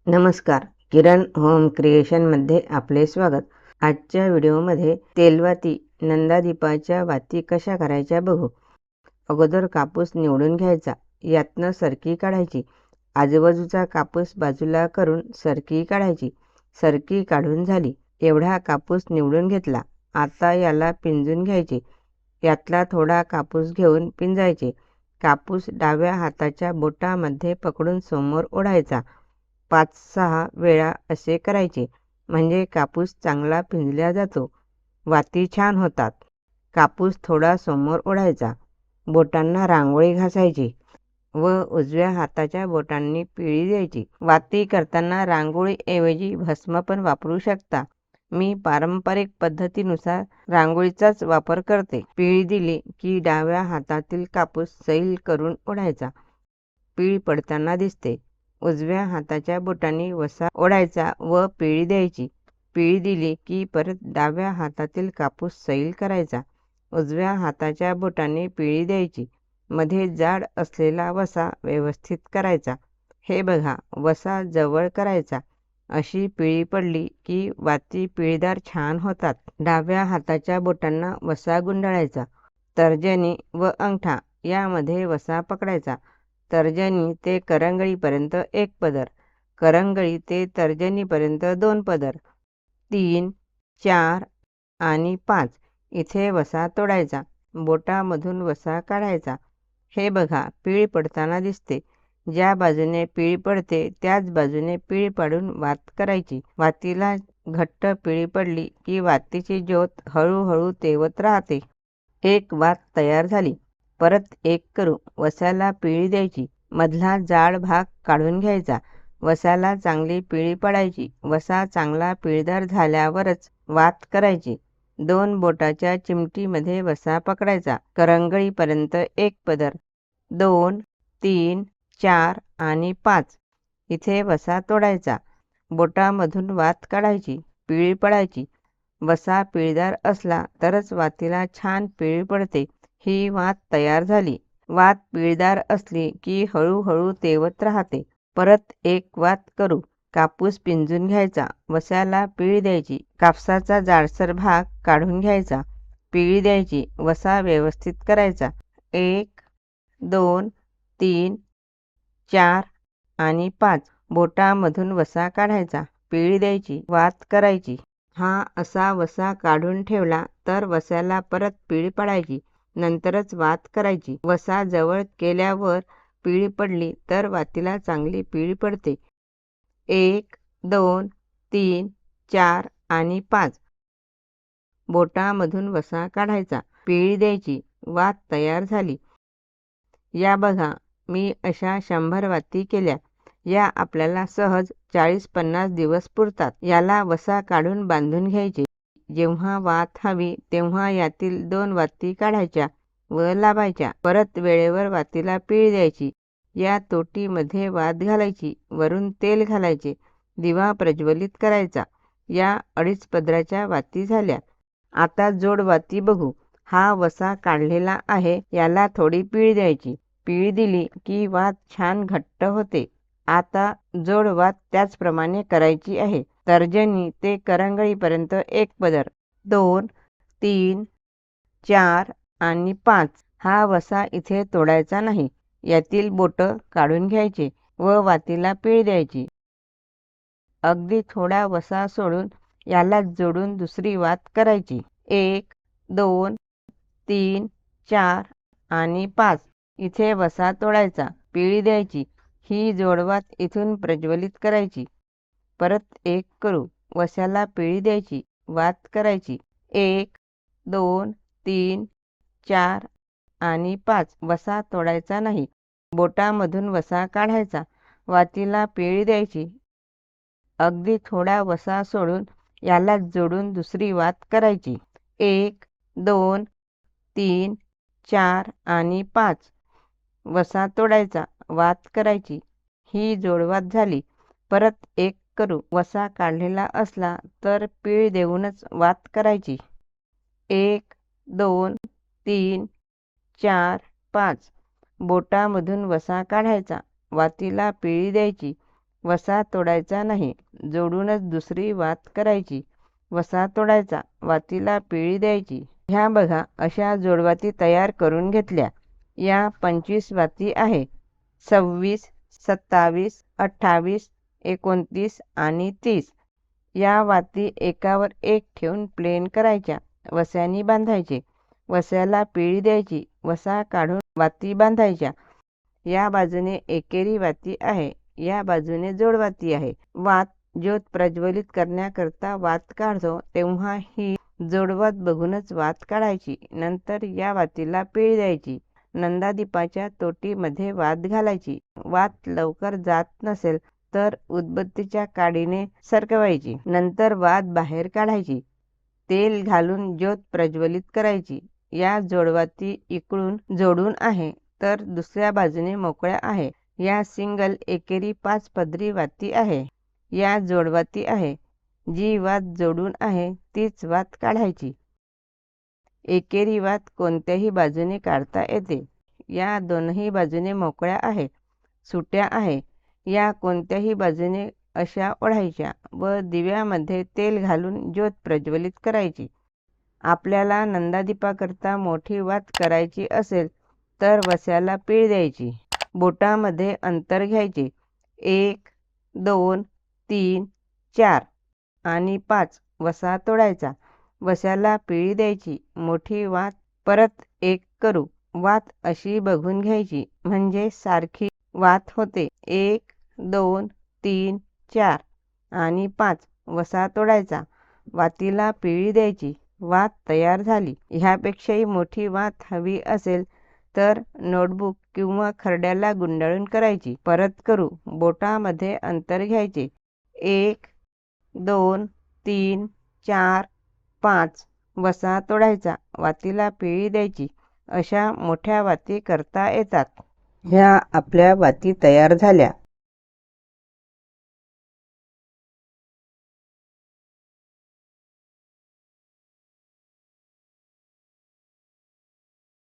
नमस्कार, किरण होम क्रिएशनमध्ये आपले स्वागत. आजच्या व्हिडिओमध्ये तेलवाती नंदादीपाच्या वाती कशा करायच्या बघू. अगोदर कापूस निवडून घ्यायचा, यातनं सरकी काढायची. आजूबाजूचा कापूस बाजूला करून सरकी काढायची. सरकी काढून झाली. एवढा कापूस निवडून घेतला. आता याला पिंजून घ्यायचे. यातला थोडा कापूस घेऊन पिंजायचे. कापूस डाव्या हाताच्या बोटामध्ये पकडून समोर ओढायचा. 5-6 वेळा असे करायचे, म्हणजे कापूस चांगला पिंजला जातो. वाती छान होतात. कापूस थोडा समोर ओढायचा. बोटांना रांगोळी घासायची व उजव्या हाताच्या बोटांनी पिळी द्यायची. वाती करताना रांगोळीऐवजी भस्म पण वापरू शकता. मी पारंपरिक पद्धतीनुसार रांगोळीचाच वापर करते. पिळी दिली की डाव्या हातातील कापूस सैल करून ओढायचा. पिळी पडताना दिसते. उजव्या हाताच्या बोटांनी वसा ओढायचा व पिळी द्यायची. पिळी दिली की परत डाव्या हातातील कापूस सैल करायचा. उजव्या हाताच्या बोटांनी पिळी द्यायची. मध्ये जाड असलेला वसा व्यवस्थित करायचा. हे बघा, वसा जवळ करायचा. अशी पिळी पडली की वाती पिळीदार छान होतात. डाव्या हाताच्या बोटांना वसा गुंडाळायचा. तर्जनी व अंगठा यामध्ये वसा पकडायचा. तर्जनी ते करंगळीपर्यंत 1 पदर, करंगळी ते तर्जनीपर्यंत 2 पदर, 3, 4 आणि 5 इथे वसा तोडायचा. बोटामधून वसा काढायचा. हे बघा, पिळी पडताना दिसते. ज्या बाजूने पिळी पडते त्याच बाजूने पिळी पाडून वात करायची. वातीला घट्ट पिळी पडली की वातीची ज्योत हळूहळू तेवत राहते. एक वात तयार झाली. परत एक करू. वसाला पिळी द्यायची. मधला जाड भाग काढून घ्यायचा. वसाला चांगली पिळी पडायची. वसा चांगला पिळदार झाल्यावरच वात करायची. 2 बोटाच्या चिमटीमध्ये वसा पकडायचा. करंगळीपर्यंत 1 पदर, 2, 3, 4 आणि 5 इथे वसा तोडायचा. बोटामधून वात काढायची. पिळी पडायची. वसा पिळदार असला तरच वातीला छान पिळी पडते. ही वात तयार झाली. वात पिळदार असली की हळूहळू तेवत राहते. परत एक वात करू. कापूस पिंजून घ्यायचा. वसाला पिळी द्यायची. कापसाचा जाडसर भाग काढून घ्यायचा. पिळी द्यायची. वसा व्यवस्थित करायचा. 1, 2, 3, 4 आणि 5 बोटामधून वसा काढायचा. पिळी द्यायची. वात करायची. हा असा वसा काढून ठेवला तर वसाला परत पिळी पडायची. नंतरच वात करायची. वसा जवळ केल्यावर पिळी पडली तर वातीला चांगली पिळी पडते. 1, 2, 3, 4 आणि 5 बोटामधून वसा काढायचा. पिळी द्यायची. वात तयार झाली. या बघा, मी अशा 100 वाती केल्या. या आपल्याला सहज 40-50 दिवस पुरतात. याला वसा काढून बांधून घ्यायचे. जेव्हा वात हवी तेव्हा यातील 2 वाती काढायच्या व लावायच्या. परत वेळेवर वातीला पिळी द्यायची. या तोटीमध्ये वात घालायची. वरून तेल घालायचे. दिवा प्रज्वलित करायचा. या 2.5 पदराच्या वाती झाल्या. आता जोड वाती बघू. हा वसा काढलेला आहे. याला थोडी पिळी द्यायची. पिळी दिली की वात छान घट्ट होते. आता जोड वात त्याचप्रमाणे करायची आहे. तर्जनी ते करंगळीपर्यंत 1 पदर, 2, 3, 4 आणि 5 हा वसा इथे तोडायचा नाही. यातील बोटं काढून घ्यायचे व वातीला पिळी द्यायची. अगदी थोडा वसा सोडून याला जोडून दुसरी वात करायची. 1, 2, 3, 4 आणि 5 इथे वसा तोडायचा. पिळी द्यायची. ही जोडवात इथून प्रज्वलित करायची. परत एक करू. वसाला पिळी द्यायची. वात करायची. 1, 2, 3, 4 आणि 5 वसा तोडायचा नाही. बोटामधून वसा काढायचा. वातीला पिळी द्यायची. अगदी थोडा वसा सोडून याला जोडून दुसरी वात करायची. 1, 2, 3, 4 आणि 5 वसा तोडायचा. वात करायची. ही जोडवात झाली. परत एक करू. वसा काढलेला असला तर पीळ देऊनच वात करायची. 1, 2, 3, 4, 5 बोटामधून वसा काढायचा. वातीला पिळी द्यायची. वसा तोडायचा नाही, जोडूनच दुसरी वात करायची. वसा तोडायचा, वातीला पिळी द्यायची. ह्या बघा, अशा जोडवाती तयार करून घेतल्या. या 25 वाती आहे. 26, 27, 28, 29 आणि 30. या वाती एकावर एक ठेवून प्लेन करायच्या. वस्यानी बांधायचे. वस्याला पिळी द्यायची. वसा काढून वाती बांधायच्या. या बाजूने एकेरी वाती आहे, या बाजूने जोडवाती आहे. वात ज्योत प्रज्वलित करण्याकरता वात काढतो तेव्हा ही जोडवात बघूनच वात काढायची. नंतर या वातीला पिळी द्यायची. नंदादीपाच्या तोटीमध्ये वात घालायची. वात लवकर जात नसेल तर उदबत्तीच्या काडीने सरकवायची. नंतर वात बाहेर काढायची. तेल घालून ज्योत प्रज्वलित करायची. या जोडवाती इकडून जोडून आहे तर दुसऱ्या बाजूने मोकळ्या आहे. या सिंगल एकेरी 5 पदरी वाती आहे. या जोडवाती आहे. जी वात जोडून आहे तीच वात काढायची. एकेरी वात कोणत्याही बाजूने काढता येते. या दोनही बाजूने मोकळ्या आहे, सुट्या आहे. या कोणत्याही बाजूने अशा ओढायच्या व दिव्यामध्ये तेल घालून ज्योत प्रज्वलित करायची. आपल्याला नंदादीपाकरता मोठी वात करायची असेल तर वस्याला पीळ द्यायची. बोटामध्ये अंतर घ्यायचे. 1, 2, 3, 4 आणि 5. वसा तोडायचा. वस्याला पिळी द्यायची. मोठी वात परत एक करू. वात अशी बघून घ्यायची म्हणजे सारखी वात होते. 1, 2, 3, 4 आणि 5. वसा तोडायचा. वातीला पिळी द्यायची. वात तयार झाली. ह्यापेक्षाही मोठी वात हवी असेल तर नोटबुक किंवा खरड्याला गुंडाळून करायची. परत करू. बोटामध्ये अंतर घ्यायचे. 1, 2, 3, 4, 5. वसा तोडायचा. वातीला पिळी द्यायची. अशा मोठ्या वाती करता येतात. ह्या आपल्या वाती तयार झाल्या.